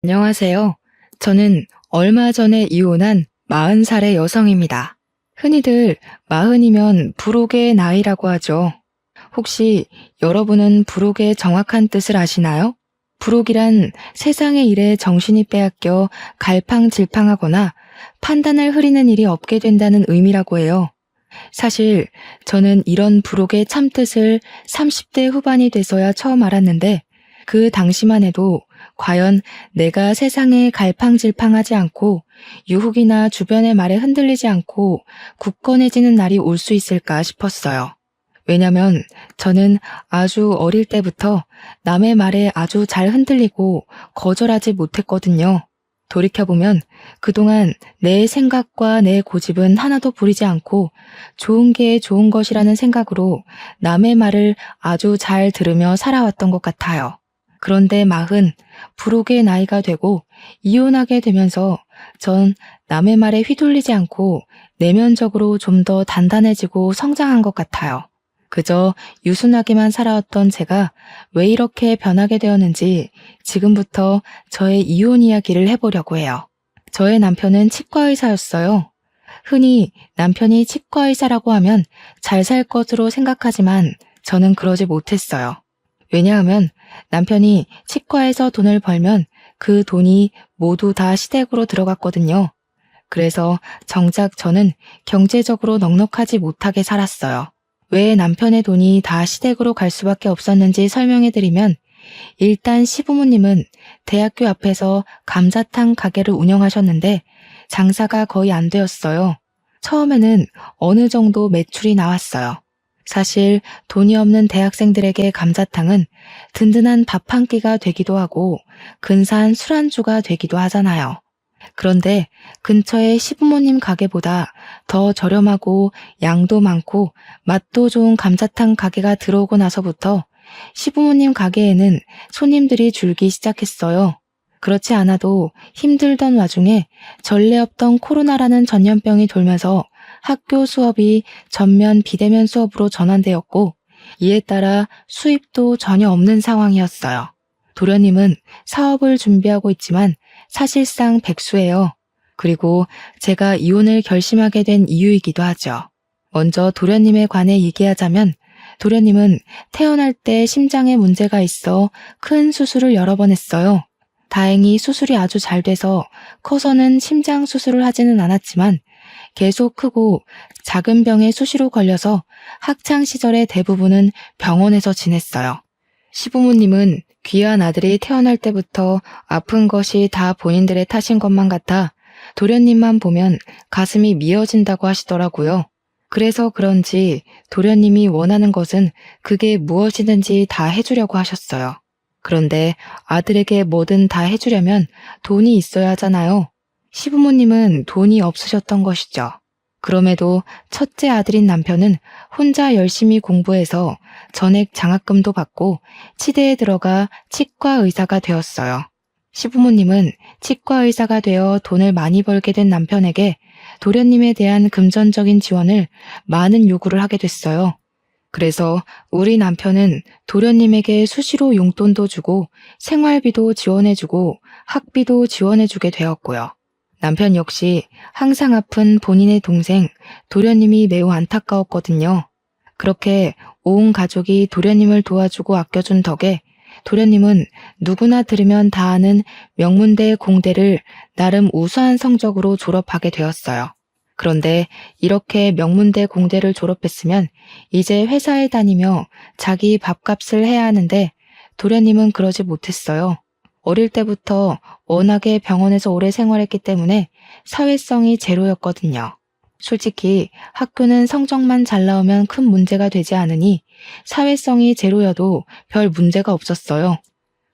안녕하세요. 저는 얼마 전에 이혼한 40살의 여성입니다. 흔히들 40이면 불혹의 나이라고 하죠. 혹시 여러분은 불혹의 정확한 뜻을 아시나요? 불혹이란 세상의 일에 정신이 빼앗겨 갈팡질팡하거나 판단을 흐리는 일이 없게 된다는 의미라고 해요. 사실 저는 이런 불혹의 참뜻을 30대 후반이 돼서야 처음 알았는데 그 당시만 해도 과연 내가 세상에 갈팡질팡하지 않고 유혹이나 주변의 말에 흔들리지 않고 굳건해지는 날이 올 수 있을까 싶었어요. 왜냐면 저는 아주 어릴 때부터 남의 말에 아주 잘 흔들리고 거절하지 못했거든요. 돌이켜보면 그동안 내 생각과 내 고집은 하나도 부리지 않고 좋은 게 좋은 것이라는 생각으로 남의 말을 아주 잘 들으며 살아왔던 것 같아요. 그런데 40, 불혹의 나이가 되고 이혼하게 되면서 전 남의 말에 휘둘리지 않고 내면적으로 좀 더 단단해지고 성장한 것 같아요. 그저 유순하게만 살아왔던 제가 왜 이렇게 변하게 되었는지 지금부터 저의 이혼 이야기를 해보려고 해요. 저의 남편은 치과의사였어요. 흔히 남편이 치과의사라고 하면 잘 살 것으로 생각하지만 저는 그러지 못했어요. 왜냐하면 남편이 치과에서 돈을 벌면 그 돈이 모두 다 시댁으로 들어갔거든요. 그래서 정작 저는 경제적으로 넉넉하지 못하게 살았어요. 왜 남편의 돈이 다 시댁으로 갈 수밖에 없었는지 설명해드리면 일단 시부모님은 대학교 앞에서 감자탕 가게를 운영하셨는데 장사가 거의 안 되었어요. 처음에는 어느 정도 매출이 나왔어요. 사실 돈이 없는 대학생들에게 감자탕은 든든한 밥 한 끼가 되기도 하고 근사한 술안주가 되기도 하잖아요. 그런데 근처의 시부모님 가게보다 더 저렴하고 양도 많고 맛도 좋은 감자탕 가게가 들어오고 나서부터 시부모님 가게에는 손님들이 줄기 시작했어요. 그렇지 않아도 힘들던 와중에 전례 없던 코로나라는 전염병이 돌면서 학교 수업이 전면 비대면 수업으로 전환되었고 이에 따라 수입도 전혀 없는 상황이었어요. 도련님은 사업을 준비하고 있지만 사실상 백수예요. 그리고 제가 이혼을 결심하게 된 이유이기도 하죠. 먼저 도련님에 관해 얘기하자면 도련님은 태어날 때 심장에 문제가 있어 큰 수술을 여러 번 했어요. 다행히 수술이 아주 잘 돼서 커서는 심장 수술을 하지는 않았지만 계속 크고 작은 병에 수시로 걸려서 학창 시절의 대부분은 병원에서 지냈어요. 시부모님은 귀한 아들이 태어날 때부터 아픈 것이 다 본인들의 탓인 것만 같아 도련님만 보면 가슴이 미어진다고 하시더라고요. 그래서 그런지 도련님이 원하는 것은 그게 무엇이든지 다 해주려고 하셨어요. 그런데 아들에게 뭐든 다 해주려면 돈이 있어야 하잖아요. 시부모님은 돈이 없으셨던 것이죠. 그럼에도 첫째 아들인 남편은 혼자 열심히 공부해서 전액 장학금도 받고 치대에 들어가 치과 의사가 되었어요. 시부모님은 치과 의사가 되어 돈을 많이 벌게 된 남편에게 도련님에 대한 금전적인 지원을 많은 요구를 하게 됐어요. 그래서 우리 남편은 도련님에게 수시로 용돈도 주고 생활비도 지원해주고 학비도 지원해주게 되었고요. 남편 역시 항상 아픈 본인의 동생 도련님이 매우 안타까웠거든요. 그렇게 온 가족이 도련님을 도와주고 아껴준 덕에 도련님은 누구나 들으면 다 아는 명문대 공대를 나름 우수한 성적으로 졸업하게 되었어요. 그런데 이렇게 명문대 공대를 졸업했으면 이제 회사에 다니며 자기 밥값을 해야 하는데 도련님은 그러지 못했어요. 어릴 때부터 워낙에 병원에서 오래 생활했기 때문에 사회성이 제로였거든요. 솔직히 학교는 성적만 잘 나오면 큰 문제가 되지 않으니 사회성이 제로여도 별 문제가 없었어요.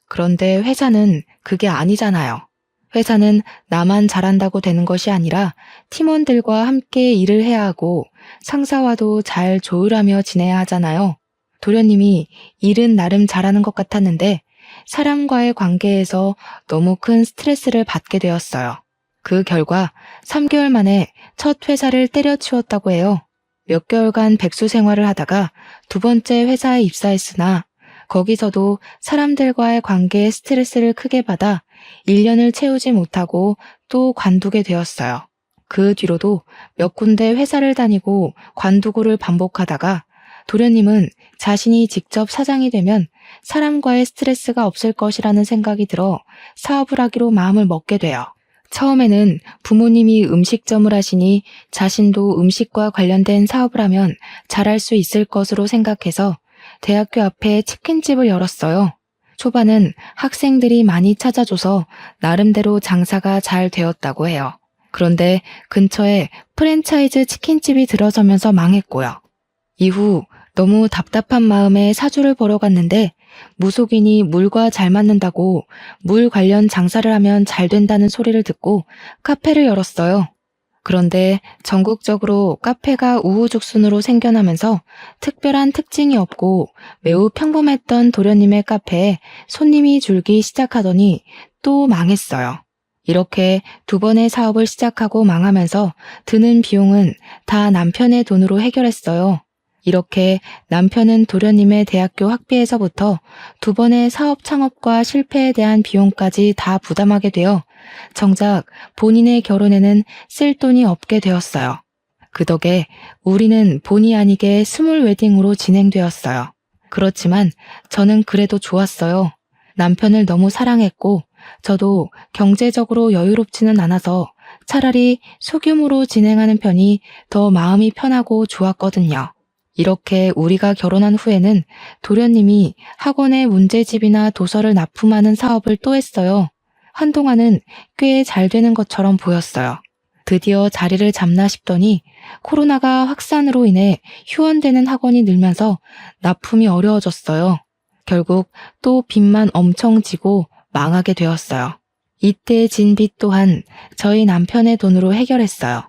그런데 회사는 그게 아니잖아요. 회사는 나만 잘한다고 되는 것이 아니라 팀원들과 함께 일을 해야 하고 상사와도 잘 조율하며 지내야 하잖아요. 도련님이 일은 나름 잘하는 것 같았는데 사람과의 관계에서 너무 큰 스트레스를 받게 되었어요. 그 결과 3개월 만에 첫 회사를 때려치웠다고 해요. 몇 개월간 백수 생활을 하다가 두 번째 회사에 입사했으나 거기서도 사람들과의 관계에 스트레스를 크게 받아 1년을 채우지 못하고 또 관두게 되었어요. 그 뒤로도 몇 군데 회사를 다니고 관두고를 반복하다가 도련님은 자신이 직접 사장이 되면 사람과의 스트레스가 없을 것이라는 생각이 들어 사업을 하기로 마음을 먹게 돼요. 처음에는 부모님이 음식점을 하시니 자신도 음식과 관련된 사업을 하면 잘할 수 있을 것으로 생각해서 대학교 앞에 치킨집을 열었어요. 초반은 학생들이 많이 찾아줘서 나름대로 장사가 잘 되었다고 해요. 그런데 근처에 프랜차이즈 치킨집이 들어서면서 망했고요. 이후 너무 답답한 마음에 사주를 보러 갔는데 무속인이 물과 잘 맞는다고 물 관련 장사를 하면 잘 된다는 소리를 듣고 카페를 열었어요. 그런데 전국적으로 카페가 우후죽순으로 생겨나면서 특별한 특징이 없고 매우 평범했던 도련님의 카페에 손님이 줄기 시작하더니 또 망했어요. 이렇게 2번의 사업을 시작하고 망하면서 드는 비용은 다 남편의 돈으로 해결했어요. 이렇게 남편은 도련님의 대학교 학비에서부터 2번의 사업 창업과 실패에 대한 비용까지 다 부담하게 되어 정작 본인의 결혼에는 쓸 돈이 없게 되었어요. 그 덕에 우리는 본의 아니게 스몰 웨딩으로 진행되었어요. 그렇지만 저는 그래도 좋았어요. 남편을 너무 사랑했고 저도 경제적으로 여유롭지는 않아서 차라리 소규모로 진행하는 편이 더 마음이 편하고 좋았거든요. 이렇게 우리가 결혼한 후에는 도련님이 학원에 문제집이나 도서를 납품하는 사업을 또 했어요. 한동안은 꽤 잘 되는 것처럼 보였어요. 드디어 자리를 잡나 싶더니 코로나가 확산으로 인해 휴원되는 학원이 늘면서 납품이 어려워졌어요. 결국 또 빚만 엄청 지고 망하게 되었어요. 이때 진 빚 또한 저희 남편의 돈으로 해결했어요.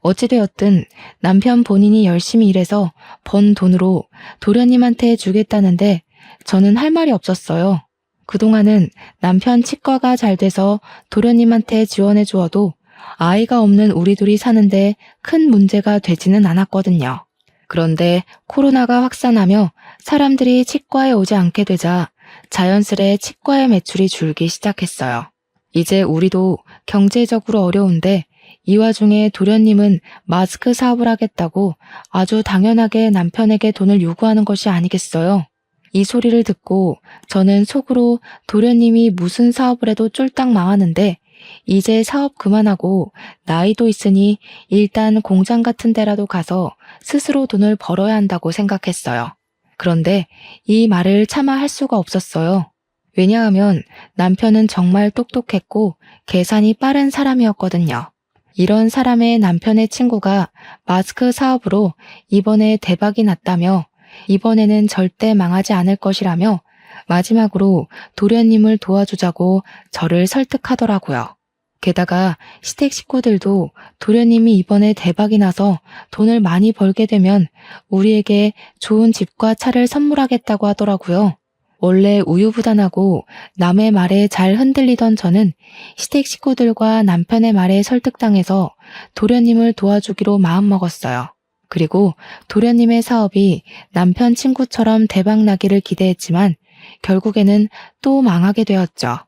어찌되었든 남편 본인이 열심히 일해서 번 돈으로 도련님한테 주겠다는데 저는 할 말이 없었어요. 그동안은 남편 치과가 잘 돼서 도련님한테 지원해 주어도 아이가 없는 우리 둘이 사는데 큰 문제가 되지는 않았거든요. 그런데 코로나가 확산하며 사람들이 치과에 오지 않게 되자 자연스레 치과의 매출이 줄기 시작했어요. 이제 우리도 경제적으로 어려운데 이 와중에 도련님은 마스크 사업을 하겠다고 아주 당연하게 남편에게 돈을 요구하는 것이 아니겠어요? 이 소리를 듣고 저는 속으로 도련님이 무슨 사업을 해도 쫄딱 망하는데 이제 사업 그만하고 나이도 있으니 일단 공장 같은 데라도 가서 스스로 돈을 벌어야 한다고 생각했어요. 그런데 이 말을 차마 할 수가 없었어요. 왜냐하면 남편은 정말 똑똑했고 계산이 빠른 사람이었거든요. 이런 사람의 남편의 친구가 마스크 사업으로 이번에 대박이 났다며 이번에는 절대 망하지 않을 것이라며 마지막으로 도련님을 도와주자고 저를 설득하더라고요. 게다가 시댁 식구들도 도련님이 이번에 대박이 나서 돈을 많이 벌게 되면 우리에게 좋은 집과 차를 선물하겠다고 하더라고요. 원래 우유부단하고 남의 말에 잘 흔들리던 저는 시댁 식구들과 남편의 말에 설득당해서 도련님을 도와주기로 마음먹었어요. 그리고 도련님의 사업이 남편 친구처럼 대박나기를 기대했지만 결국에는 또 망하게 되었죠.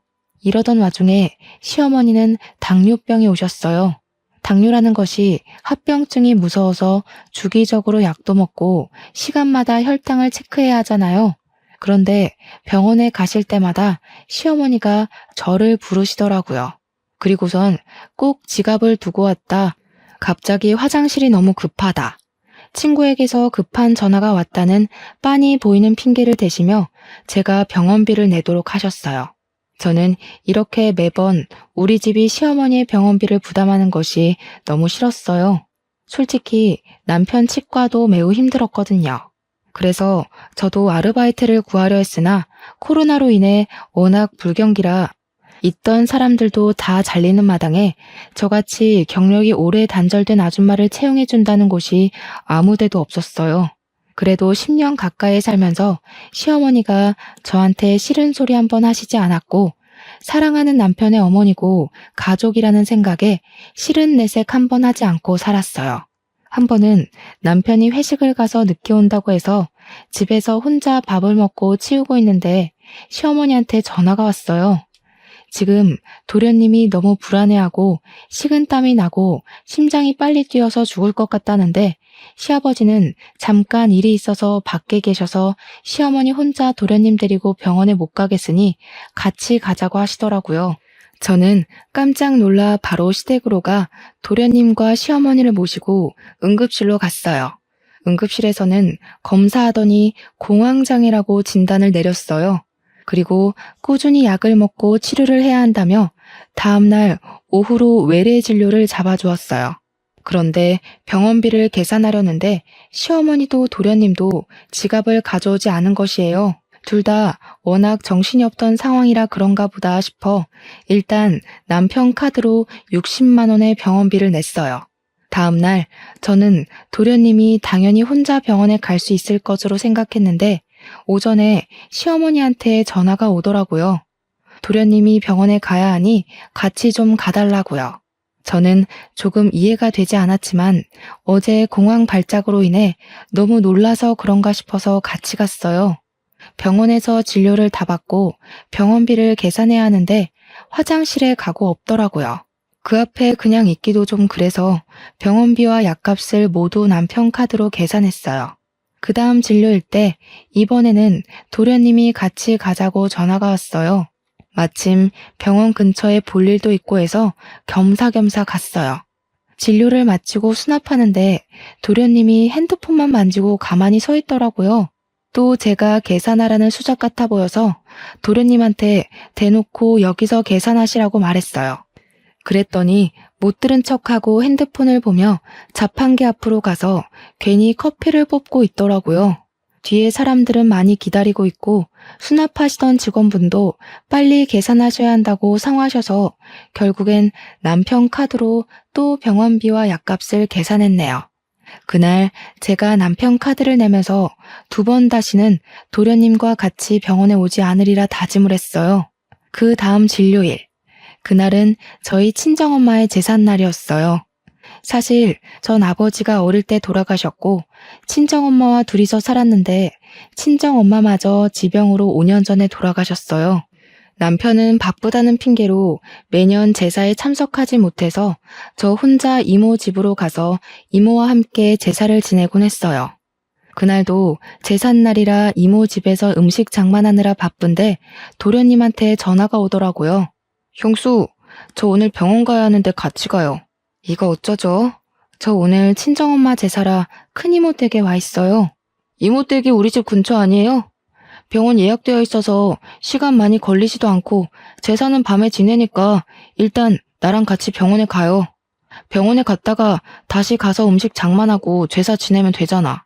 이러던 와중에 시어머니는 당뇨병이 오셨어요. 당뇨라는 것이 합병증이 무서워서 주기적으로 약도 먹고 시간마다 혈당을 체크해야 하잖아요. 그런데 병원에 가실 때마다 시어머니가 저를 부르시더라고요. 그리고선 꼭 지갑을 두고 왔다. 갑자기 화장실이 너무 급하다. 친구에게서 급한 전화가 왔다는 빤히 보이는 핑계를 대시며 제가 병원비를 내도록 하셨어요. 저는 이렇게 매번 우리 집이 시어머니의 병원비를 부담하는 것이 너무 싫었어요. 솔직히 남편 치과도 매우 힘들었거든요. 그래서 저도 아르바이트를 구하려 했으나 코로나로 인해 워낙 불경기라 있던 사람들도 다 잘리는 마당에 저같이 경력이 오래 단절된 아줌마를 채용해준다는 곳이 아무데도 없었어요. 그래도 10년 가까이 살면서 시어머니가 저한테 싫은 소리 한번 하시지 않았고 사랑하는 남편의 어머니고 가족이라는 생각에 싫은 내색 한번 하지 않고 살았어요. 한 번은 남편이 회식을 가서 늦게 온다고 해서 집에서 혼자 밥을 먹고 치우고 있는데 시어머니한테 전화가 왔어요. 지금 도련님이 너무 불안해하고 식은땀이 나고 심장이 빨리 뛰어서 죽을 것 같다는데 시아버지는 잠깐 일이 있어서 밖에 계셔서 시어머니 혼자 도련님 데리고 병원에 못 가겠으니 같이 가자고 하시더라고요. 저는 깜짝 놀라 바로 시댁으로 가 도련님과 시어머니를 모시고 응급실로 갔어요. 응급실에서는 검사하더니 공황장애라고 진단을 내렸어요. 그리고 꾸준히 약을 먹고 치료를 해야 한다며 다음날 오후로 외래 진료를 잡아주었어요. 그런데 병원비를 계산하려는데 시어머니도 도련님도 지갑을 가져오지 않은 것이에요. 둘 다 워낙 정신이 없던 상황이라 그런가 보다 싶어 일단 남편 카드로 60만 원의 병원비를 냈어요. 다음날 저는 도련님이 당연히 혼자 병원에 갈 수 있을 것으로 생각했는데 오전에 시어머니한테 전화가 오더라고요. 도련님이 병원에 가야 하니 같이 좀 가달라고요. 저는 조금 이해가 되지 않았지만 어제 공황 발작으로 인해 너무 놀라서 그런가 싶어서 같이 갔어요. 병원에서 진료를 다 받고 병원비를 계산해야 하는데 화장실에 가고 없더라고요. 그 앞에 그냥 있기도 좀 그래서 병원비와 약값을 모두 남편 카드로 계산했어요. 그 다음 진료일 때 이번에는 도련님이 같이 가자고 전화가 왔어요. 마침 병원 근처에 볼 일도 있고 해서 겸사겸사 갔어요. 진료를 마치고 수납하는데 도련님이 핸드폰만 만지고 가만히 서 있더라고요. 또 제가 계산하라는 수작 같아 보여서 도련님한테 대놓고 여기서 계산하시라고 말했어요. 그랬더니 못 들은 척하고 핸드폰을 보며 자판기 앞으로 가서 괜히 커피를 뽑고 있더라고요. 뒤에 사람들은 많이 기다리고 있고 수납하시던 직원분도 빨리 계산하셔야 한다고 상하셔서 결국엔 남편 카드로 또 병원비와 약값을 계산했네요. 그날 제가 남편 카드를 내면서 2번 다시는 도련님과 같이 병원에 오지 않으리라 다짐을 했어요. 그 다음 진료일. 그날은 저희 친정엄마의 제삿날이었어요. 사실 전 아버지가 어릴 때 돌아가셨고 친정엄마와 둘이서 살았는데 친정엄마마저 지병으로 5년 전에 돌아가셨어요. 남편은 바쁘다는 핑계로 매년 제사에 참석하지 못해서 저 혼자 이모 집으로 가서 이모와 함께 제사를 지내곤 했어요. 그날도 제삿날이라 이모 집에서 음식 장만하느라 바쁜데 도련님한테 전화가 오더라고요. 형수, 저 오늘 병원 가야 하는데 같이 가요. 이거 어쩌죠? 저 오늘 친정엄마 제사라 큰이모 댁에 와 있어요. 이모 댁이 우리 집 근처 아니에요? 병원 예약되어 있어서 시간 많이 걸리지도 않고 제사는 밤에 지내니까 일단 나랑 같이 병원에 가요. 병원에 갔다가 다시 가서 음식 장만하고 제사 지내면 되잖아.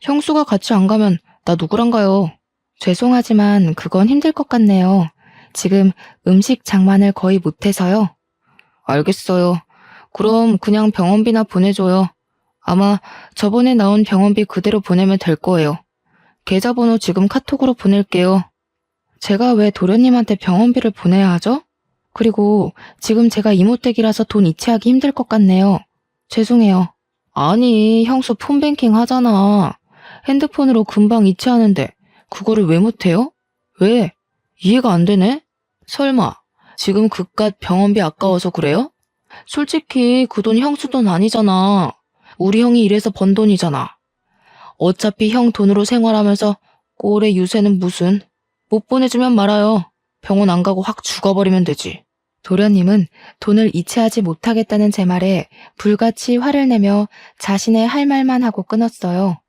형수가 같이 안 가면 나 누구랑 가요? 죄송하지만 그건 힘들 것 같네요. 지금 음식 장만을 거의 못해서요. 알겠어요. 그럼 그냥 병원비나 보내줘요. 아마 저번에 나온 병원비 그대로 보내면 될 거예요. 계좌번호 지금 카톡으로 보낼게요. 제가 왜 도련님한테 병원비를 보내야 하죠? 그리고 지금 제가 이모댁이라서 돈 이체하기 힘들 것 같네요. 죄송해요. 아니, 형수 폰뱅킹 하잖아. 핸드폰으로 금방 이체하는데 그거를 왜 못해요? 왜? 이해가 안 되네? 설마 지금 그깟 병원비 아까워서 그래요? 솔직히 그 돈 형수 돈 아니잖아. 우리 형이 일해서 번 돈이잖아. 어차피 형 돈으로 생활하면서 꼴의 유세는 무슨. 못 보내주면 말아요. 병원 안 가고 확 죽어버리면 되지. 도련님은 돈을 이체하지 못하겠다는 제 말에 불같이 화를 내며 자신의 할 말만 하고 끊었어요.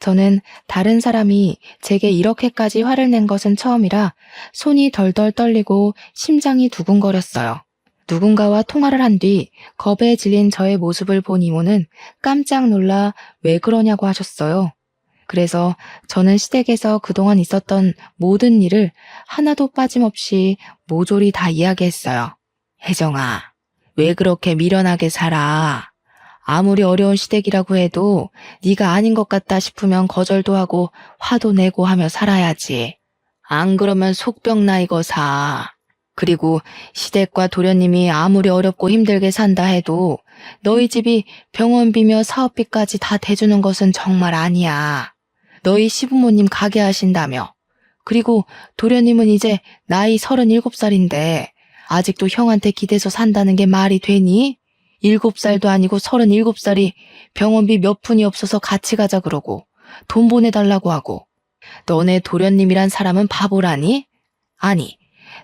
저는 다른 사람이 제게 이렇게까지 화를 낸 것은 처음이라 손이 덜덜 떨리고 심장이 두근거렸어요. 누군가와 통화를 한 뒤 겁에 질린 저의 모습을 본 이모는 깜짝 놀라 왜 그러냐고 하셨어요. 그래서 저는 시댁에서 그동안 있었던 모든 일을 하나도 빠짐없이 모조리 다 이야기했어요. 혜정아, 왜 그렇게 미련하게 살아? 아무리 어려운 시댁이라고 해도 네가 아닌 것 같다 싶으면 거절도 하고 화도 내고 하며 살아야지. 안 그러면 속병 나이거 사. 그리고 시댁과 도련님이 아무리 어렵고 힘들게 산다 해도 너희 집이 병원비며 사업비까지 다 대주는 것은 정말 아니야. 너희 시부모님 가게 하신다며. 그리고 도련님은 이제 나이 37살인데 아직도 형한테 기대서 산다는 게 말이 되니? 7살도 아니고 37살이 병원비 몇 푼이 없어서 같이 가자 그러고 돈 보내달라고 하고 너네 도련님이란 사람은 바보라니? 아니,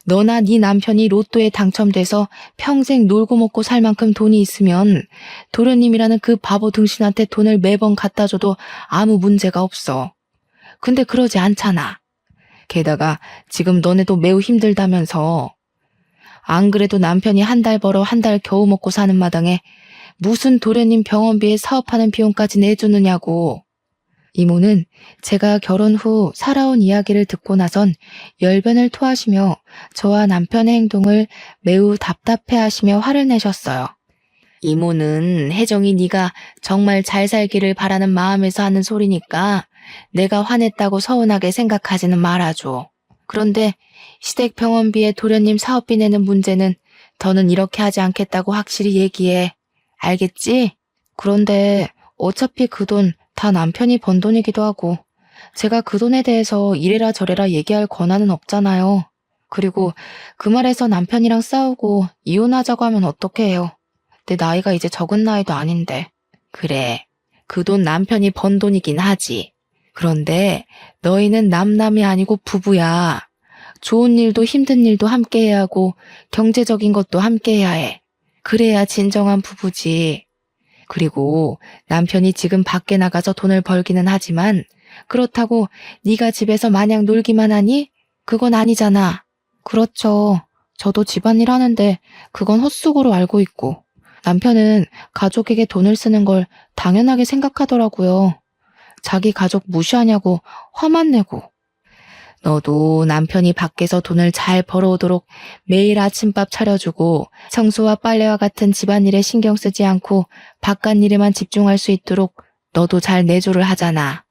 너나 네 남편이 로또에 당첨돼서 평생 놀고 먹고 살 만큼 돈이 있으면 도련님이라는 그 바보 등신한테 돈을 매번 갖다 줘도 아무 문제가 없어. 근데 그러지 않잖아. 게다가 지금 너네도 매우 힘들다면서. 안 그래도 남편이 한 달 벌어 한 달 겨우 먹고 사는 마당에 무슨 도련님 병원비에 사업하는 비용까지 내주느냐고. 이모는 제가 결혼 후 살아온 이야기를 듣고 나선 열변을 토하시며 저와 남편의 행동을 매우 답답해하시며 화를 내셨어요. 이모는 혜정이 네가 정말 잘 살기를 바라는 마음에서 하는 소리니까 내가 화냈다고 서운하게 생각하지는 말아줘. 그런데 시댁 병원비에 도련님 사업비 내는 문제는 더는 이렇게 하지 않겠다고 확실히 얘기해. 알겠지? 그런데 어차피 그 돈 다 남편이 번 돈이기도 하고 제가 그 돈에 대해서 이래라 저래라 얘기할 권한은 없잖아요. 그리고 그 말에서 남편이랑 싸우고 이혼하자고 하면 어떡해 해요. 내 나이가 이제 적은 나이도 아닌데. 그래, 그 돈 남편이 번 돈이긴 하지. 그런데 너희는 남남이 아니고 부부야. 좋은 일도 힘든 일도 함께 해야 하고 경제적인 것도 함께 해야 해. 그래야 진정한 부부지. 그리고 남편이 지금 밖에 나가서 돈을 벌기는 하지만 그렇다고 네가 집에서 마냥 놀기만 하니? 그건 아니잖아. 그렇죠. 저도 집안일 하는데 그건 헛수고로 알고 있고 남편은 가족에게 돈을 쓰는 걸 당연하게 생각하더라고요. 자기 가족 무시하냐고 화만 내고. 너도 남편이 밖에서 돈을 잘 벌어오도록 매일 아침밥 차려주고 청소와 빨래와 같은 집안일에 신경 쓰지 않고 바깥일에만 집중할 수 있도록 너도 잘 내조를 하잖아.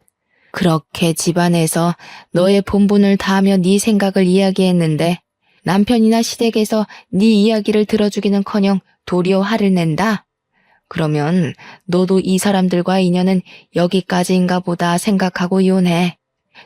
그렇게 집안에서 너의 본분을 다하며 네 생각을 이야기했는데 남편이나 시댁에서 네 이야기를 들어주기는커녕 도리어 화를 낸다? 그러면 너도 이 사람들과 인연은 여기까지인가 보다 생각하고 이혼해.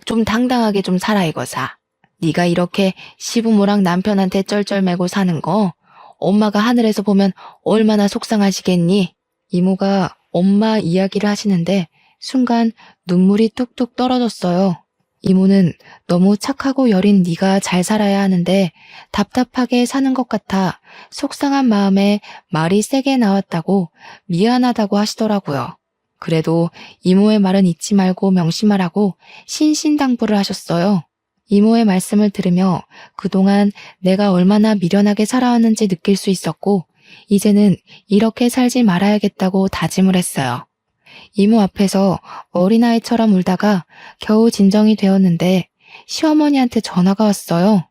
좀 당당하게 좀 살아 이거사. 네가 이렇게 시부모랑 남편한테 쩔쩔매고 사는 거 엄마가 하늘에서 보면 얼마나 속상하시겠니? 이모가 엄마 이야기를 하시는데 순간 눈물이 뚝뚝 떨어졌어요. 이모는 너무 착하고 여린 네가 잘 살아야 하는데 답답하게 사는 것 같아 속상한 마음에 말이 세게 나왔다고 미안하다고 하시더라고요. 그래도 이모의 말은 잊지 말고 명심하라고 신신당부를 하셨어요. 이모의 말씀을 들으며 그동안 내가 얼마나 미련하게 살아왔는지 느낄 수 있었고 이제는 이렇게 살지 말아야겠다고 다짐을 했어요. 이모 앞에서 어린아이처럼 울다가 겨우 진정이 되었는데 시어머니한테 전화가 왔어요.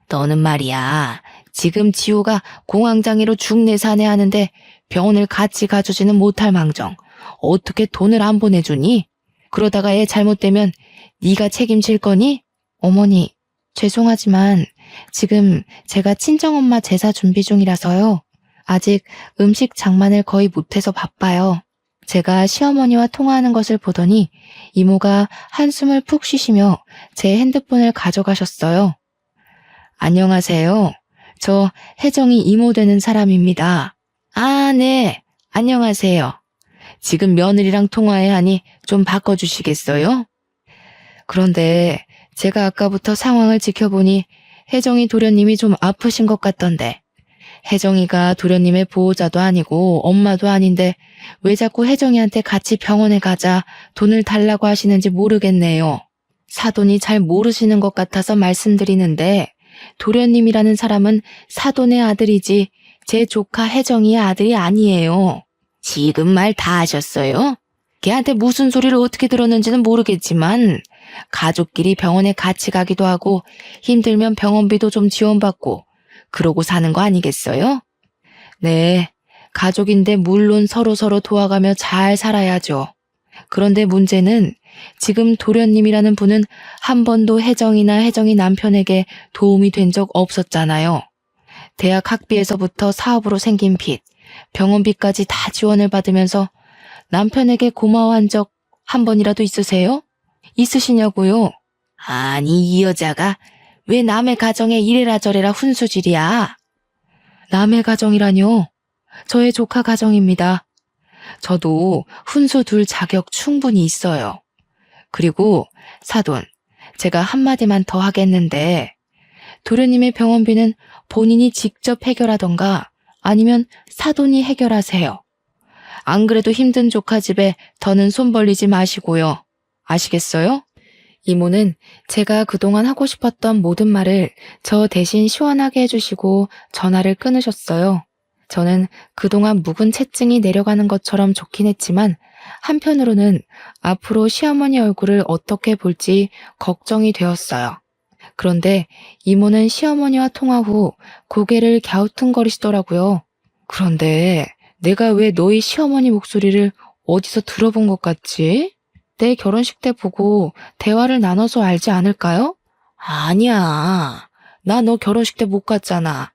너는 말이야. 지금 지호가 공황장애로 중내사내 하는데 병원을 같이 가주지는 못할 망정. 어떻게 돈을 안 보내주니? 그러다가 애 잘못되면 네가 책임질 거니? 어머니, 죄송하지만 지금 제가 친정엄마 제사 준비 중이라서요. 아직 음식 장만을 거의 못해서 바빠요. 제가 시어머니와 통화하는 것을 보더니 이모가 한숨을 푹 쉬시며 제 핸드폰을 가져가셨어요. 안녕하세요. 저 혜정이 이모 되는 사람입니다. 아, 네. 안녕하세요. 지금 며느리랑 통화해야 하니 좀 바꿔주시겠어요? 그런데 제가 아까부터 상황을 지켜보니 혜정이 도련님이 좀 아프신 것 같던데 혜정이가 도련님의 보호자도 아니고 엄마도 아닌데 왜 자꾸 혜정이한테 같이 병원에 가자 돈을 달라고 하시는지 모르겠네요. 사돈이 잘 모르시는 것 같아서 말씀드리는데 도련님이라는 사람은 사돈의 아들이지 제 조카 혜정이의 아들이 아니에요. 지금 말 다 하셨어요? 걔한테 무슨 소리를 어떻게 들었는지는 모르겠지만 가족끼리 병원에 같이 가기도 하고 힘들면 병원비도 좀 지원받고 그러고 사는 거 아니겠어요? 네, 가족인데 물론 서로서로 도와가며 잘 살아야죠. 그런데 문제는 지금 도련님이라는 분은 한 번도 혜정이나 혜정이 남편에게 도움이 된 적 없었잖아요. 대학 학비에서부터 사업으로 생긴 빚, 병원비까지 다 지원을 받으면서 남편에게 고마워한 적 한 번이라도 있으세요? 있으시냐고요? 아니, 이 여자가 왜 남의 가정에 이래라 저래라 훈수질이야? 남의 가정이라뇨? 저의 조카 가정입니다. 저도 훈수 둘 자격 충분히 있어요. 그리고 사돈, 제가 한마디만 더 하겠는데 도련님의 병원비는 본인이 직접 해결하던가 아니면 사돈이 해결하세요. 안 그래도 힘든 조카 집에 더는 손 벌리지 마시고요. 아시겠어요? 이모는 제가 그동안 하고 싶었던 모든 말을 저 대신 시원하게 해주시고 전화를 끊으셨어요. 저는 그동안 묵은 채증이 내려가는 것처럼 좋긴 했지만 한편으로는 앞으로 시어머니 얼굴을 어떻게 볼지 걱정이 되었어요. 그런데 이모는 시어머니와 통화 후 고개를 갸우뚱거리시더라고요. 그런데 내가 왜 너희 시어머니 목소리를 어디서 들어본 것 같지? 내 결혼식 때 보고 대화를 나눠서 알지 않을까요? 아니야. 나 너 결혼식 때 못 갔잖아.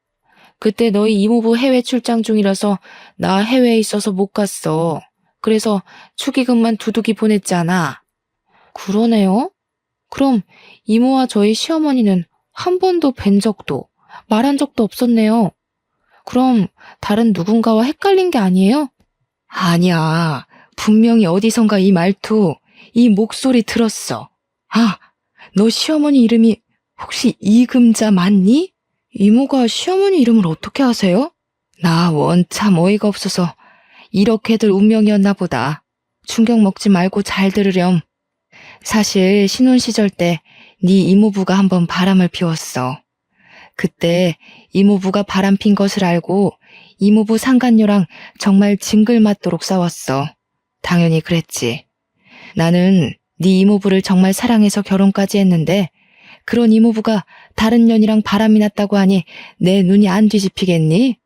그때 너희 이모부 해외 출장 중이라서 나 해외에 있어서 못 갔어. 그래서 축의금만 두둑이 보냈잖아. 그러네요. 그럼 이모와 저희 시어머니는 한 번도 뵌 적도, 말한 적도 없었네요. 그럼 다른 누군가와 헷갈린 게 아니에요? 아니야. 분명히 어디선가 이 말투, 이 목소리 들었어. 아, 너 시어머니 이름이 혹시 이금자 맞니? 이모가 시어머니 이름을 어떻게 아세요? 나 원참 어이가 없어서 이렇게들 운명이었나 보다. 충격 먹지 말고 잘 들으렴. 사실 신혼 시절 때 네 이모부가 한번 바람을 피웠어. 그때 이모부가 바람 핀 것을 알고 이모부 상간녀랑 정말 징글맞도록 싸웠어. 당연히 그랬지. 나는 네 이모부를 정말 사랑해서 결혼까지 했는데 그런 이모부가 다른 년이랑 바람이 났다고 하니 내 눈이 안 뒤집히겠니?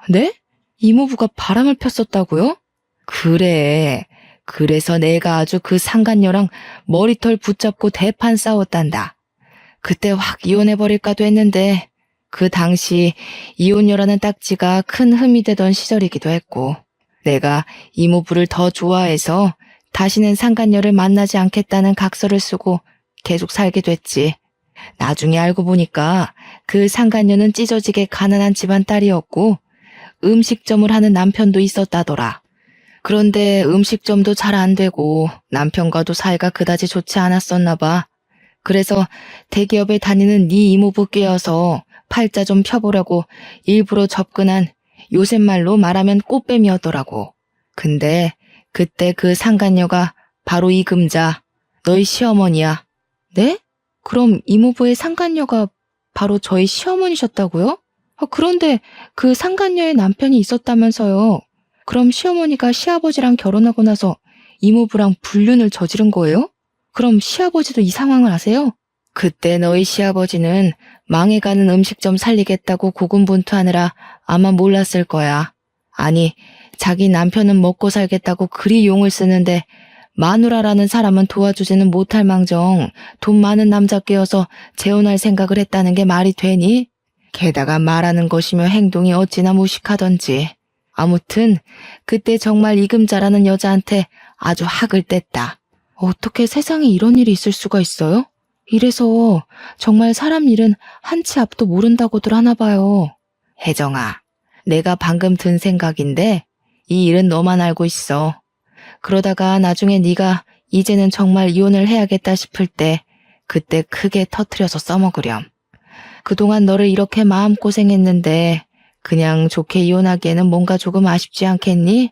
네? 이모부가 바람을 폈었다고요? 그래. 그래서 내가 아주 그 상간녀랑 머리털 붙잡고 대판 싸웠단다. 그때 확 이혼해버릴까도 했는데 그 당시 이혼녀라는 딱지가 큰 흠이 되던 시절이기도 했고 내가 이모부를 더 좋아해서 다시는 상간녀를 만나지 않겠다는 각서를 쓰고 계속 살게 됐지. 나중에 알고 보니까 그 상간녀는 찢어지게 가난한 집안 딸이었고 음식점을 하는 남편도 있었다더라. 그런데 음식점도 잘 안 되고 남편과도 사이가 그다지 좋지 않았었나 봐. 그래서 대기업에 다니는 네 이모부 꿰어서 팔자 좀 펴보려고 일부러 접근한 요새 말로 말하면 꽃뱀이었더라고. 근데 그때 그 상간녀가 바로 이금자, 너희 시어머니야. 네? 그럼 이모부의 상간녀가 바로 저희 시어머니셨다고요? 그런데 그 상간녀의 남편이 있었다면서요. 그럼 시어머니가 시아버지랑 결혼하고 나서 이모부랑 불륜을 저지른 거예요? 그럼 시아버지도 이 상황을 아세요? 그때 너희 시아버지는 망해가는 음식점 살리겠다고 고군분투하느라 아마 몰랐을 거야. 아니, 자기 남편은 먹고 살겠다고 그리 용을 쓰는데 마누라라는 사람은 도와주지는 못할 망정 돈 많은 남자 꿰어서 재혼할 생각을 했다는 게 말이 되니? 게다가 말하는 것이며 행동이 어찌나 무식하던지. 아무튼 그때 정말 이금자라는 여자한테 아주 학을 뗐다. 어떻게 세상에 이런 일이 있을 수가 있어요? 이래서 정말 사람 일은 한치 앞도 모른다고들 하나 봐요. 혜정아, 내가 방금 든 생각인데 이 일은 너만 알고 있어. 그러다가 나중에 네가 이제는 정말 이혼을 해야겠다 싶을 때 그때 크게 터트려서 써먹으렴. 그동안 너를 이렇게 마음고생했는데 그냥 좋게 이혼하기에는 뭔가 조금 아쉽지 않겠니?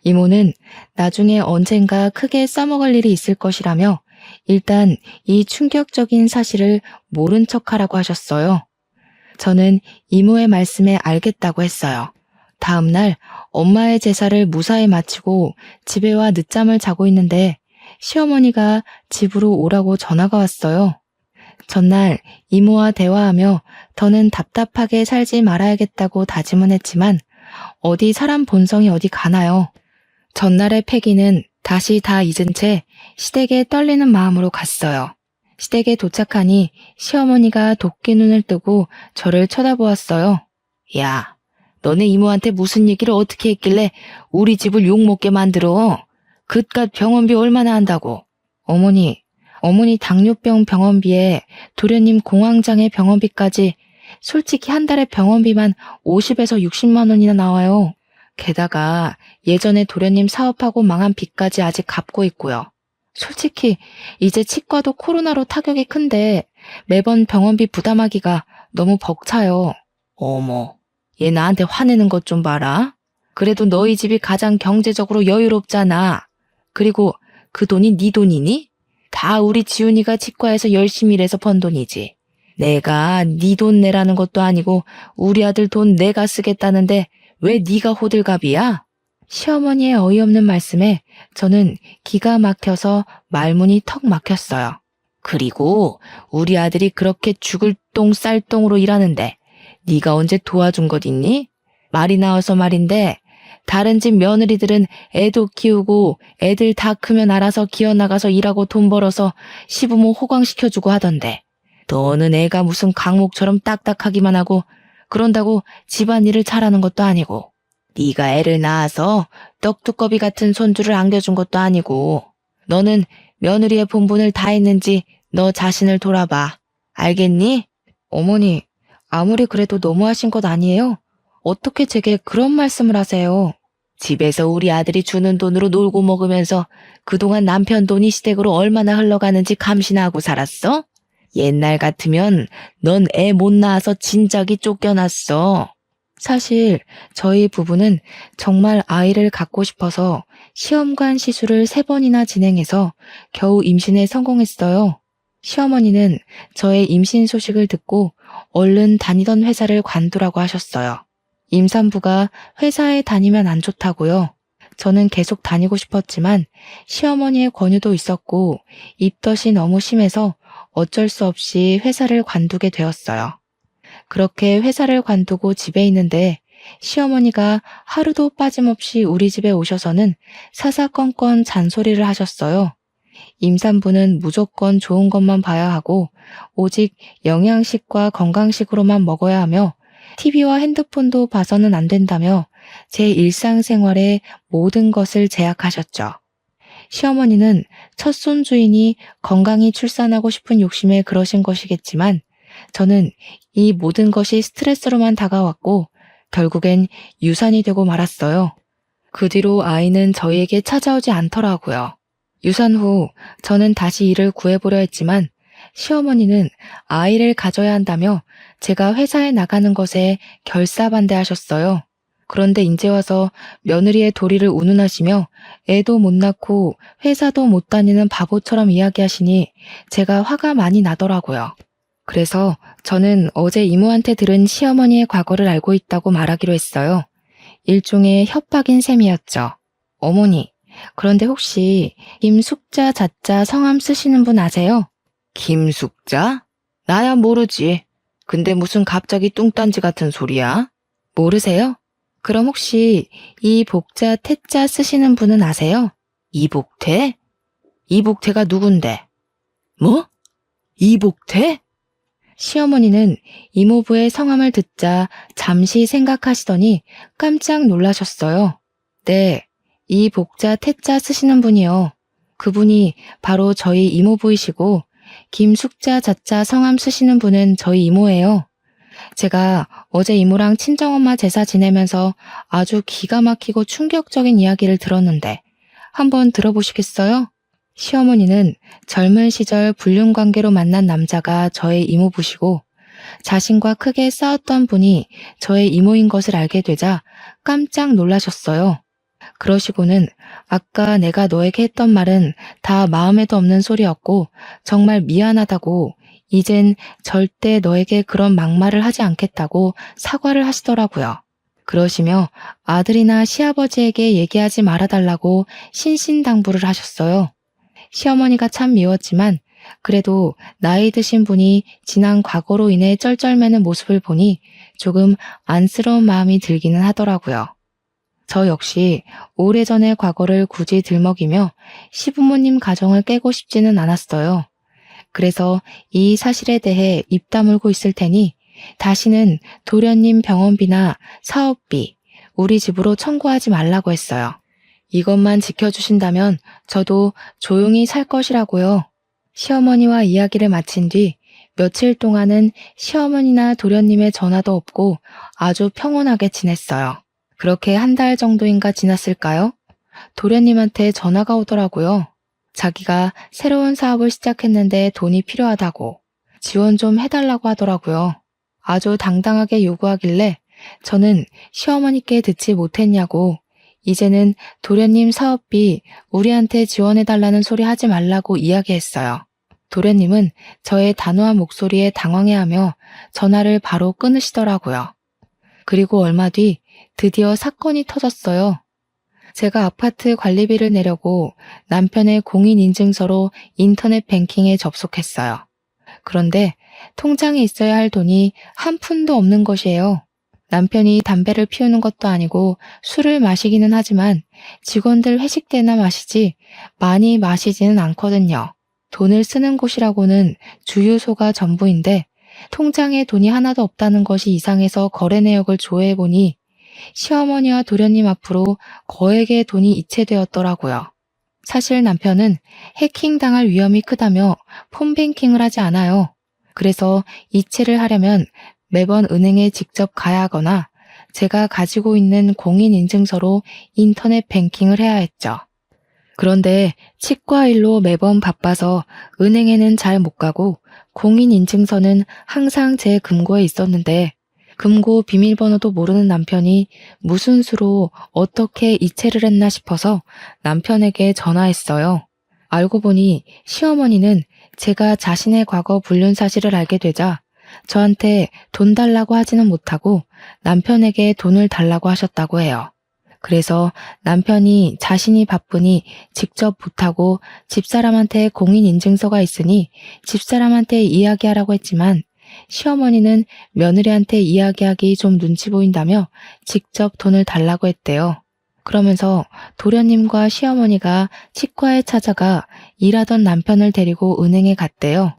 이모는 나중에 언젠가 크게 써먹을 일이 있을 것이라며 일단 이 충격적인 사실을 모른 척하라고 하셨어요. 저는 이모의 말씀에 알겠다고 했어요. 다음 날 엄마의 제사를 무사히 마치고 집에 와 늦잠을 자고 있는데 시어머니가 집으로 오라고 전화가 왔어요. 전날 이모와 대화하며 더는 답답하게 살지 말아야겠다고 다짐은 했지만 어디 사람 본성이 어디 가나요. 전날의 패기는 다시 다 잊은 채 시댁에 떨리는 마음으로 갔어요. 시댁에 도착하니 시어머니가 도끼 눈을 뜨고 저를 쳐다보았어요. 야, 너네 이모한테 무슨 얘기를 어떻게 했길래 우리 집을 욕먹게 만들어? 그깟 병원비 얼마나 한다고? 어머니 당뇨병 병원비에 도련님 공황장애 병원비까지 솔직히 한 달에 병원비만 50에서 60만 원이나 나와요. 게다가 예전에 도련님 사업하고 망한 빚까지 아직 갚고 있고요. 솔직히 이제 치과도 코로나로 타격이 큰데 매번 병원비 부담하기가 너무 벅차요. 어머, 얘 나한테 화내는 것 좀 봐라. 그래도 너희 집이 가장 경제적으로 여유롭잖아. 그리고 그 돈이 네 돈이니? 다 우리 지훈이가 치과에서 열심히 일해서 번 돈이지. 내가 네 돈 내라는 것도 아니고 우리 아들 돈 내가 쓰겠다는데 왜 네가 호들갑이야? 시어머니의 어이없는 말씀에 저는 기가 막혀서 말문이 턱 막혔어요. 그리고 우리 아들이 그렇게 죽을 똥 쌀 똥으로 일하는데 네가 언제 도와준 것 있니? 말이 나와서 말인데 다른 집 며느리들은 애도 키우고 애들 다 크면 알아서 기어나가서 일하고 돈 벌어서 시부모 호강시켜주고 하던데 너는 애가 무슨 강목처럼 딱딱하기만 하고 그런다고 집안일을 잘하는 것도 아니고 네가 애를 낳아서 떡두꺼비 같은 손주를 안겨준 것도 아니고 너는 며느리의 본분을 다 했는지 너 자신을 돌아봐. 알겠니? 어머니, 아무리 그래도 너무하신 것 아니에요? 어떻게 제게 그런 말씀을 하세요? 집에서 우리 아들이 주는 돈으로 놀고 먹으면서 그동안 남편 돈이 시댁으로 얼마나 흘러가는지 감시나 하고 살았어? 옛날 같으면 넌 애 못 낳아서 진작이 쫓겨났어. 사실 저희 부부는 정말 아이를 갖고 싶어서 시험관 시술을 3번이나 진행해서 겨우 임신에 성공했어요. 시어머니는 저의 임신 소식을 듣고 얼른 다니던 회사를 관두라고 하셨어요. 임산부가 회사에 다니면 안 좋다고요. 저는 계속 다니고 싶었지만 시어머니의 권유도 있었고 입덧이 너무 심해서 어쩔 수 없이 회사를 관두게 되었어요. 그렇게 회사를 관두고 집에 있는데 시어머니가 하루도 빠짐없이 우리 집에 오셔서는 사사건건 잔소리를 하셨어요. 임산부는 무조건 좋은 것만 봐야 하고 오직 영양식과 건강식으로만 먹어야 하며 TV와 핸드폰도 봐서는 안 된다며 제 일상생활의 모든 것을 제약하셨죠. 시어머니는 첫 손주이니 건강히 출산하고 싶은 욕심에 그러신 것이겠지만 저는 이 모든 것이 스트레스로만 다가왔고 결국엔 유산이 되고 말았어요. 그 뒤로 아이는 저희에게 찾아오지 않더라고요. 유산 후 저는 다시 일을 구해보려 했지만 시어머니는 아이를 가져야 한다며 제가 회사에 나가는 것에 결사반대하셨어요. 그런데 이제 와서 며느리의 도리를 운운하시며 애도 못 낳고 회사도 못 다니는 바보처럼 이야기하시니 제가 화가 많이 나더라고요. 그래서 저는 어제 이모한테 들은 시어머니의 과거를 알고 있다고 말하기로 했어요. 일종의 협박인 셈이었죠. 어머니, 그런데 혹시 김숙자 자자 성함 쓰시는 분 아세요? 김숙자? 나야 모르지. 근데 무슨 갑자기 뚱딴지 같은 소리야? 모르세요? 그럼 혹시 이복자 태자 쓰시는 분은 아세요? 이복태? 이복태가 누군데? 뭐? 이복태? 시어머니는 이모부의 성함을 듣자 잠시 생각하시더니 깜짝 놀라셨어요. 네, 이복자 태자 쓰시는 분이요. 그분이 바로 저희 이모부이시고 김숙자 자자 성함 쓰시는 분은 저희 이모예요. 제가 어제 이모랑 친정엄마 제사 지내면서 아주 기가 막히고 충격적인 이야기를 들었는데 한번 들어보시겠어요? 시어머니는 젊은 시절 불륜관계로 만난 남자가 저의 이모부시고 자신과 크게 싸웠던 분이 저의 이모인 것을 알게 되자 깜짝 놀라셨어요. 그러시고는 아까 내가 너에게 했던 말은 다 마음에도 없는 소리였고 정말 미안하다고 이젠 절대 너에게 그런 막말을 하지 않겠다고 사과를 하시더라고요. 그러시며 아들이나 시아버지에게 얘기하지 말아달라고 신신당부를 하셨어요. 시어머니가 참 미웠지만 그래도 나이 드신 분이 지난 과거로 인해 쩔쩔매는 모습을 보니 조금 안쓰러운 마음이 들기는 하더라고요. 저 역시 오래전의 과거를 굳이 들먹이며 시부모님 가정을 깨고 싶지는 않았어요. 그래서 이 사실에 대해 입 다물고 있을 테니 다시는 도련님 병원비나 사업비 우리 집으로 청구하지 말라고 했어요. 이것만 지켜주신다면 저도 조용히 살 것이라고요. 시어머니와 이야기를 마친 뒤 며칠 동안은 시어머니나 도련님의 전화도 없고 아주 평온하게 지냈어요. 그렇게 한 달 정도인가 지났을까요? 도련님한테 전화가 오더라고요. 자기가 새로운 사업을 시작했는데 돈이 필요하다고 지원 좀 해달라고 하더라고요. 아주 당당하게 요구하길래 저는 시어머니께 듣지 못했냐고 이제는 도련님 사업비 우리한테 지원해달라는 소리 하지 말라고 이야기했어요. 도련님은 저의 단호한 목소리에 당황해하며 전화를 바로 끊으시더라고요. 그리고 얼마 뒤 드디어 사건이 터졌어요. 제가 아파트 관리비를 내려고 남편의 공인인증서로 인터넷 뱅킹에 접속했어요. 그런데 통장에 있어야 할 돈이 한 푼도 없는 것이에요. 남편이 담배를 피우는 것도 아니고 술을 마시기는 하지만 직원들 회식 때나 마시지 많이 마시지는 않거든요. 돈을 쓰는 곳이라고는 주유소가 전부인데 통장에 돈이 하나도 없다는 것이 이상해서 거래 내역을 조회해보니 시어머니와 도련님 앞으로 거액의 돈이 이체되었더라고요. 사실 남편은 해킹당할 위험이 크다며 폰뱅킹을 하지 않아요. 그래서 이체를 하려면 매번 은행에 직접 가야 하거나 제가 가지고 있는 공인인증서로 인터넷 뱅킹을 해야 했죠. 그런데 치과 일로 매번 바빠서 은행에는 잘 못 가고 공인인증서는 항상 제 금고에 있었는데 금고 비밀번호도 모르는 남편이 무슨 수로 어떻게 이체를 했나 싶어서 남편에게 전화했어요. 알고 보니 시어머니는 제가 자신의 과거 불륜 사실을 알게 되자 저한테 돈 달라고 하지는 못하고 남편에게 돈을 달라고 하셨다고 해요. 그래서 남편이 자신이 바쁘니 직접 못하고 집사람한테 공인인증서가 있으니 집사람한테 이야기하라고 했지만 시어머니는 며느리한테 이야기하기 좀 눈치 보인다며 직접 돈을 달라고 했대요. 그러면서 도련님과 시어머니가 치과에 찾아가 일하던 남편을 데리고 은행에 갔대요.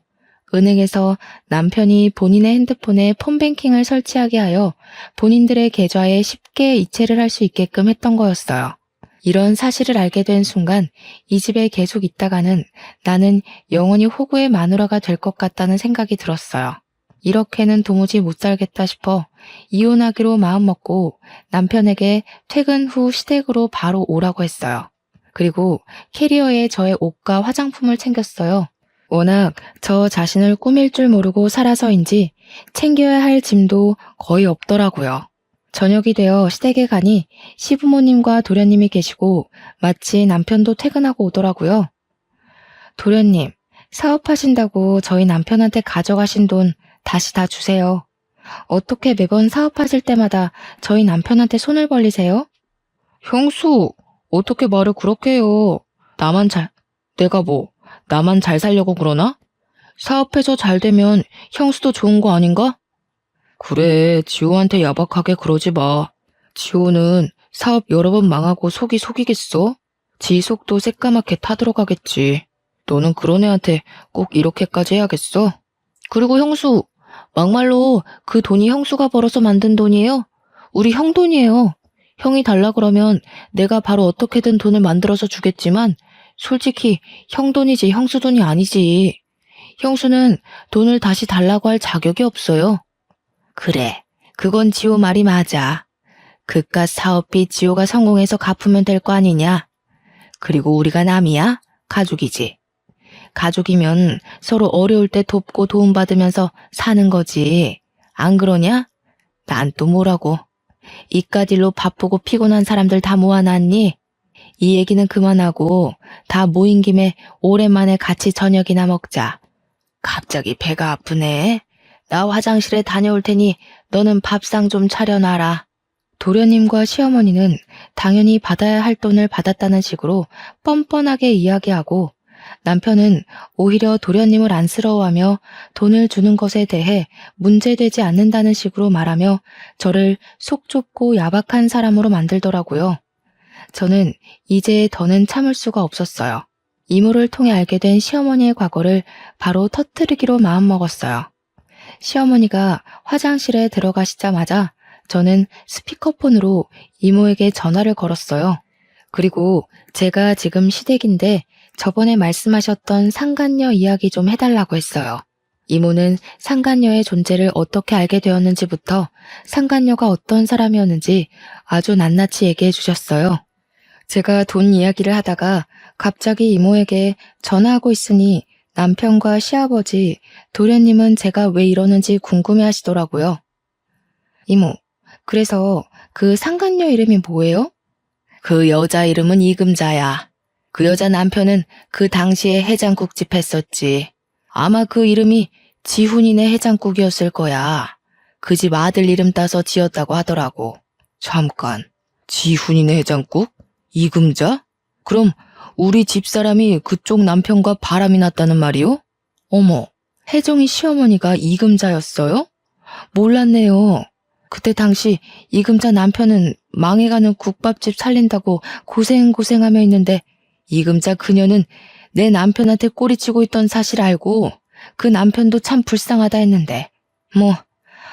은행에서 남편이 본인의 핸드폰에 폰뱅킹을 설치하게 하여 본인들의 계좌에 쉽게 이체를 할 수 있게끔 했던 거였어요. 이런 사실을 알게 된 순간 이 집에 계속 있다가는 나는 영원히 호구의 마누라가 될 것 같다는 생각이 들었어요. 이렇게는 도무지 못 살겠다 싶어 이혼하기로 마음먹고 남편에게 퇴근 후 시댁으로 바로 오라고 했어요. 그리고 캐리어에 저의 옷과 화장품을 챙겼어요. 워낙 저 자신을 꾸밀 줄 모르고 살아서인지 챙겨야 할 짐도 거의 없더라고요. 저녁이 되어 시댁에 가니 시부모님과 도련님이 계시고 마치 남편도 퇴근하고 오더라고요. 도련님, 사업하신다고 저희 남편한테 가져가신 돈 다시 다 주세요. 어떻게 매번 사업하실 때마다 저희 남편한테 손을 벌리세요? 형수, 어떻게 말을 그렇게 해요? 내가 나만 잘 살려고 그러나? 사업해서 잘 되면 형수도 좋은 거 아닌가? 그래, 지호한테 야박하게 그러지 마. 지호는 사업 여러 번 망하고 속이 속이겠어? 지 속도 새까맣게 타들어가겠지. 너는 그런 애한테 꼭 이렇게까지 해야겠어? 그리고 형수, 막말로 그 돈이 형수가 벌어서 만든 돈이에요? 우리 형 돈이에요. 형이 달라 그러면 내가 바로 어떻게든 돈을 만들어서 주겠지만 솔직히 형 돈이지 형수 돈이 아니지. 형수는 돈을 다시 달라고 할 자격이 없어요. 그래, 그건 지호 말이 맞아. 그깟 사업비 지호가 성공해서 갚으면 될 거 아니냐? 그리고 우리가 남이야? 가족이지. 가족이면 서로 어려울 때 돕고 도움받으면서 사는 거지. 안 그러냐? 난 또 뭐라고. 이깟 일로 바쁘고 피곤한 사람들 다 모아놨니? 이 얘기는 그만하고 다 모인 김에 오랜만에 같이 저녁이나 먹자. 갑자기 배가 아프네. 나 화장실에 다녀올 테니 너는 밥상 좀 차려놔라. 도련님과 시어머니는 당연히 받아야 할 돈을 받았다는 식으로 뻔뻔하게 이야기하고 남편은 오히려 도련님을 안쓰러워하며 돈을 주는 것에 대해 문제되지 않는다는 식으로 말하며 저를 속 좁고 야박한 사람으로 만들더라고요. 저는 이제 더는 참을 수가 없었어요. 이모를 통해 알게 된 시어머니의 과거를 바로 터뜨리기로 마음먹었어요. 시어머니가 화장실에 들어가시자마자 저는 스피커폰으로 이모에게 전화를 걸었어요. 그리고 제가 지금 시댁인데 저번에 말씀하셨던 상간녀 이야기 좀 해달라고 했어요. 이모는 상간녀의 존재를 어떻게 알게 되었는지부터 상간녀가 어떤 사람이었는지 아주 낱낱이 얘기해 주셨어요. 제가 돈 이야기를 하다가 갑자기 이모에게 전화하고 있으니 남편과 시아버지, 도련님은 제가 왜 이러는지 궁금해 하시더라고요. 이모, 그래서 그 상간녀 이름이 뭐예요? 그 여자 이름은 이금자야. 그 여자 남편은 그 당시에 해장국집 했었지. 아마 그 이름이 지훈이네 해장국이었을 거야. 그 집 아들 이름 따서 지었다고 하더라고. 잠깐, 지훈이네 해장국? 이금자? 그럼 우리 집사람이 그쪽 남편과 바람이 났다는 말이요? 어머, 혜정이 시어머니가 이금자였어요? 몰랐네요. 그때 당시 이금자 남편은 망해가는 국밥집 살린다고 고생하며 있는데 이금자 그녀는 내 남편한테 꼬리치고 있던 사실 알고 그 남편도 참 불쌍하다 했는데 뭐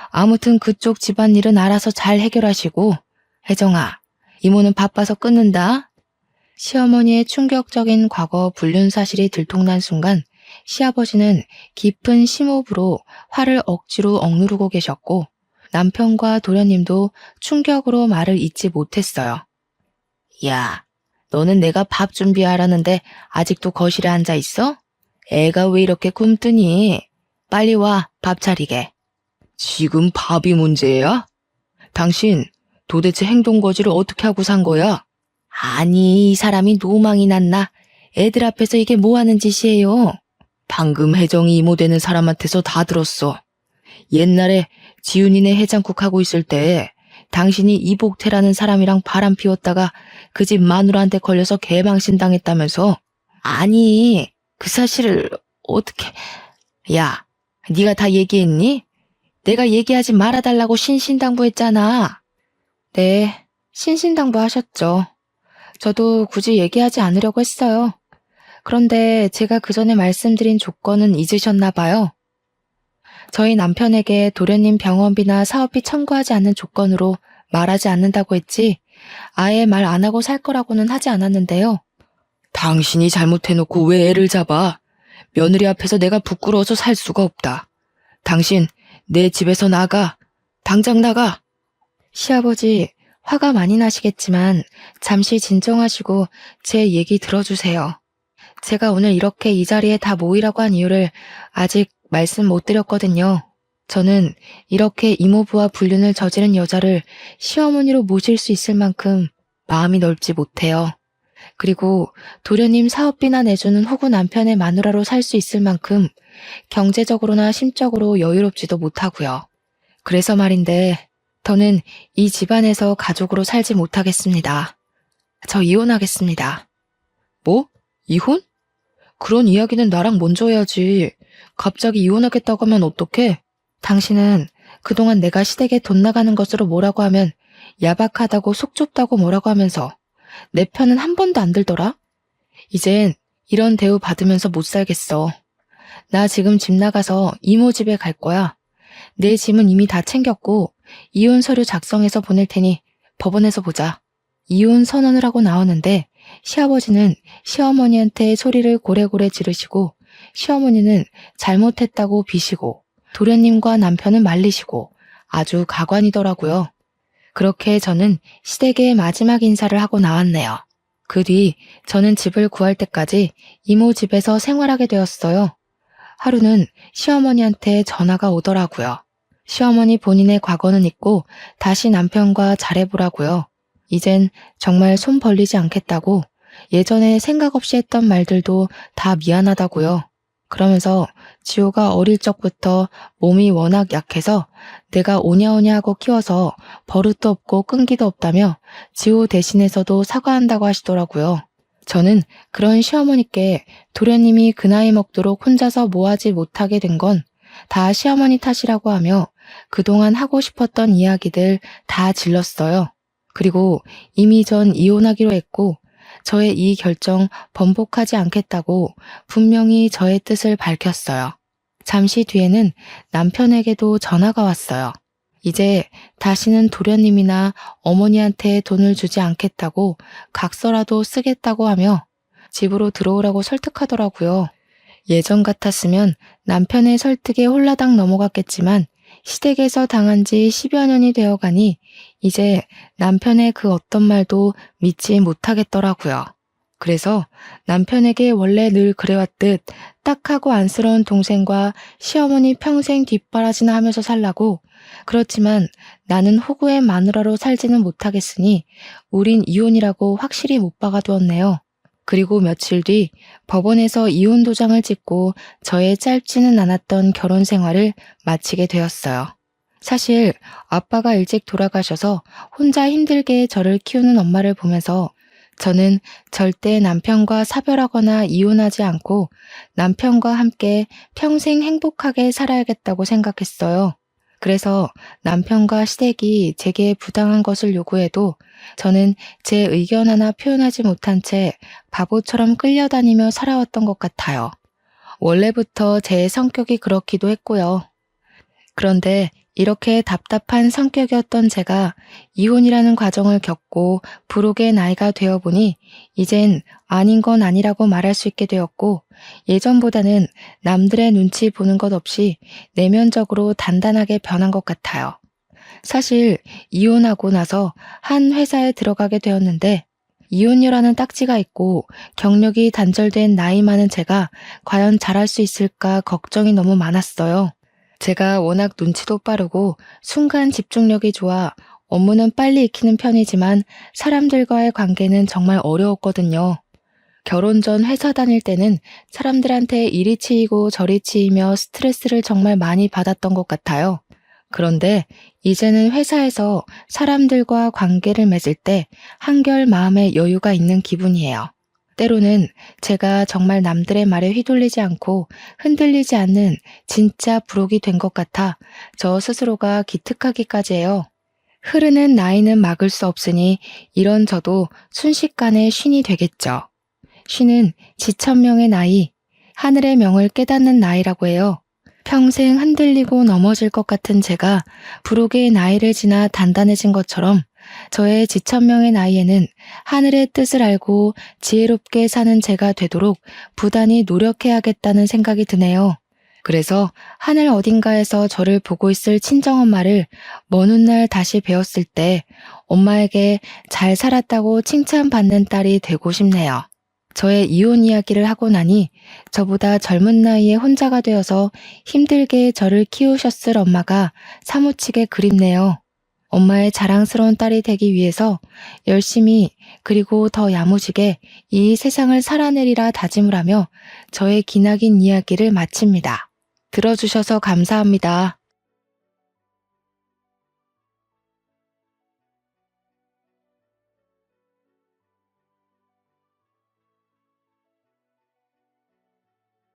아무튼 그쪽 집안일은 알아서 잘 해결하시고 혜정아, 이모는 바빠서 끊는다. 시어머니의 충격적인 과거 불륜 사실이 들통난 순간 시아버지는 깊은 심호흡으로 화를 억지로 억누르고 계셨고 남편과 도련님도 충격으로 말을 잇지 못했어요. 야, 너는 내가 밥 준비하라는데 아직도 거실에 앉아 있어? 애가 왜 이렇게 굶뜨니? 빨리 와, 밥 차리게. 지금 밥이 문제야? 당신 도대체 행동거지를 어떻게 하고 산 거야? 아니, 이 사람이 노망이 났나? 애들 앞에서 이게 뭐 하는 짓이에요? 방금 혜정이 이모 되는 사람한테서 다 들었어. 옛날에 지훈이네 해장국 하고 있을 때 당신이 이복태라는 사람이랑 바람 피웠다가 그 집 마누라한테 걸려서 개망신 당했다면서. 아니, 그 사실을 어떻게... 야, 네가 다 얘기했니? 내가 얘기하지 말아달라고 신신당부했잖아. 네, 신신당부하셨죠. 저도 굳이 얘기하지 않으려고 했어요. 그런데 제가 그 전에 말씀드린 조건은 잊으셨나 봐요. 저희 남편에게 도련님 병원비나 사업비 청구하지 않는 조건으로 말하지 않는다고 했지 아예 말 안 하고 살 거라고는 하지 않았는데요. 당신이 잘못해놓고 왜 애를 잡아? 며느리 앞에서 내가 부끄러워서 살 수가 없다. 당신 내 집에서 나가. 당장 나가. 시아버지, 화가 많이 나시겠지만 잠시 진정하시고 제 얘기 들어주세요. 제가 오늘 이렇게 이 자리에 다 모이라고 한 이유를 아직 말씀 못 드렸거든요. 저는 이렇게 이모부와 불륜을 저지른 여자를 시어머니로 모실 수 있을 만큼 마음이 넓지 못해요. 그리고 도련님 사업비나 내주는 호구 남편의 마누라로 살 수 있을 만큼 경제적으로나 심적으로 여유롭지도 못하고요. 그래서 말인데 더는 이 집안에서 가족으로 살지 못하겠습니다. 저 이혼하겠습니다. 뭐? 이혼? 그런 이야기는 나랑 먼저 해야지. 갑자기 이혼하겠다고 하면 어떡해? 당신은 그동안 내가 시댁에 돈 나가는 것으로 뭐라고 하면 야박하다고 속 좁다고 뭐라고 하면서 내 편은 한 번도 안 들더라? 이젠 이런 대우 받으면서 못 살겠어. 나 지금 집 나가서 이모 집에 갈 거야. 내 짐은 이미 다 챙겼고 이혼 서류 작성해서 보낼 테니 법원에서 보자. 이혼 선언을 하고 나오는데 시아버지는 시어머니한테 소리를 고래고래 지르시고 시어머니는 잘못했다고 비시고 도련님과 남편은 말리시고 아주 가관이더라고요. 그렇게 저는 시댁의 마지막 인사를 하고 나왔네요. 그 뒤 저는 집을 구할 때까지 이모 집에서 생활하게 되었어요. 하루는 시어머니한테 전화가 오더라고요. 시어머니 본인의 과거는 잊고 다시 남편과 잘해보라고요. 이젠 정말 손 벌리지 않겠다고 예전에 생각 없이 했던 말들도 다 미안하다고요. 그러면서 지호가 어릴 적부터 몸이 워낙 약해서 내가 오냐오냐 하고 키워서 버릇도 없고 끈기도 없다며 지호 대신해서도 사과한다고 하시더라고요. 저는 그런 시어머니께 도련님이 그 나이 먹도록 혼자서 뭐하지 못하게 된 건 다 시어머니 탓이라고 하며 그동안 하고 싶었던 이야기들 다 질렀어요. 그리고 이미 전 이혼하기로 했고 저의 이 결정 번복하지 않겠다고 분명히 저의 뜻을 밝혔어요. 잠시 뒤에는 남편에게도 전화가 왔어요. 이제 다시는 도련님이나 어머니한테 돈을 주지 않겠다고 각서라도 쓰겠다고 하며 집으로 들어오라고 설득하더라고요. 예전 같았으면 남편의 설득에 홀라당 넘어갔겠지만 시댁에서 당한 지 10여 년이 되어 가니 이제 남편의 그 어떤 말도 믿지 못하겠더라고요. 그래서 남편에게 원래 늘 그래왔듯 딱하고 안쓰러운 동생과 시어머니 평생 뒷바라지나 하면서 살라고, 그렇지만 나는 호구의 마누라로 살지는 못하겠으니 우린 이혼이라고 확실히 못 박아두었네요. 그리고 며칠 뒤 법원에서 이혼 도장을 찍고 저의 짧지는 않았던 결혼 생활을 마치게 되었어요. 사실 아빠가 일찍 돌아가셔서 혼자 힘들게 저를 키우는 엄마를 보면서 저는 절대 남편과 사별하거나 이혼하지 않고 남편과 함께 평생 행복하게 살아야겠다고 생각했어요. 그래서 남편과 시댁이 제게 부당한 것을 요구해도 저는 제 의견 하나 표현하지 못한 채 바보처럼 끌려다니며 살아왔던 것 같아요. 원래부터 제 성격이 그렇기도 했고요. 그런데 이렇게 답답한 성격이었던 제가 이혼이라는 과정을 겪고 부록의 나이가 되어보니 이젠 아닌 건 아니라고 말할 수 있게 되었고, 예전보다는 남들의 눈치 보는 것 없이 내면적으로 단단하게 변한 것 같아요. 사실 이혼하고 나서 한 회사에 들어가게 되었는데 이혼녀라는 딱지가 있고 경력이 단절된 나이 많은 제가 과연 잘할 수 있을까 걱정이 너무 많았어요. 제가 워낙 눈치도 빠르고 순간 집중력이 좋아 업무는 빨리 익히는 편이지만 사람들과의 관계는 정말 어려웠거든요. 결혼 전 회사 다닐 때는 사람들한테 이리 치이고 저리 치이며 스트레스를 정말 많이 받았던 것 같아요. 그런데 이제는 회사에서 사람들과 관계를 맺을 때 한결 마음에 여유가 있는 기분이에요. 때로는 제가 정말 남들의 말에 휘둘리지 않고 흔들리지 않는 진짜 부록이 된 것 같아 저 스스로가 기특하기까지 해요. 흐르는 나이는 막을 수 없으니 이런 저도 순식간에 쉰이 되겠죠. 쉰은 지천명의 나이, 하늘의 명을 깨닫는 나이라고 해요. 평생 흔들리고 넘어질 것 같은 제가 부록의 나이를 지나 단단해진 것처럼 저의 지천명의 나이에는 하늘의 뜻을 알고 지혜롭게 사는 제가 되도록 부단히 노력해야겠다는 생각이 드네요. 그래서 하늘 어딘가에서 저를 보고 있을 친정엄마를 먼 훗날 다시 뵈었을 때 엄마에게 잘 살았다고 칭찬받는 딸이 되고 싶네요. 저의 이혼 이야기를 하고 나니 저보다 젊은 나이에 혼자가 되어서 힘들게 저를 키우셨을 엄마가 사무치게 그립네요. 엄마의 자랑스러운 딸이 되기 위해서 열심히 그리고 더 야무지게 이 세상을 살아내리라 다짐을 하며 저의 기나긴 이야기를 마칩니다. 들어주셔서 감사합니다.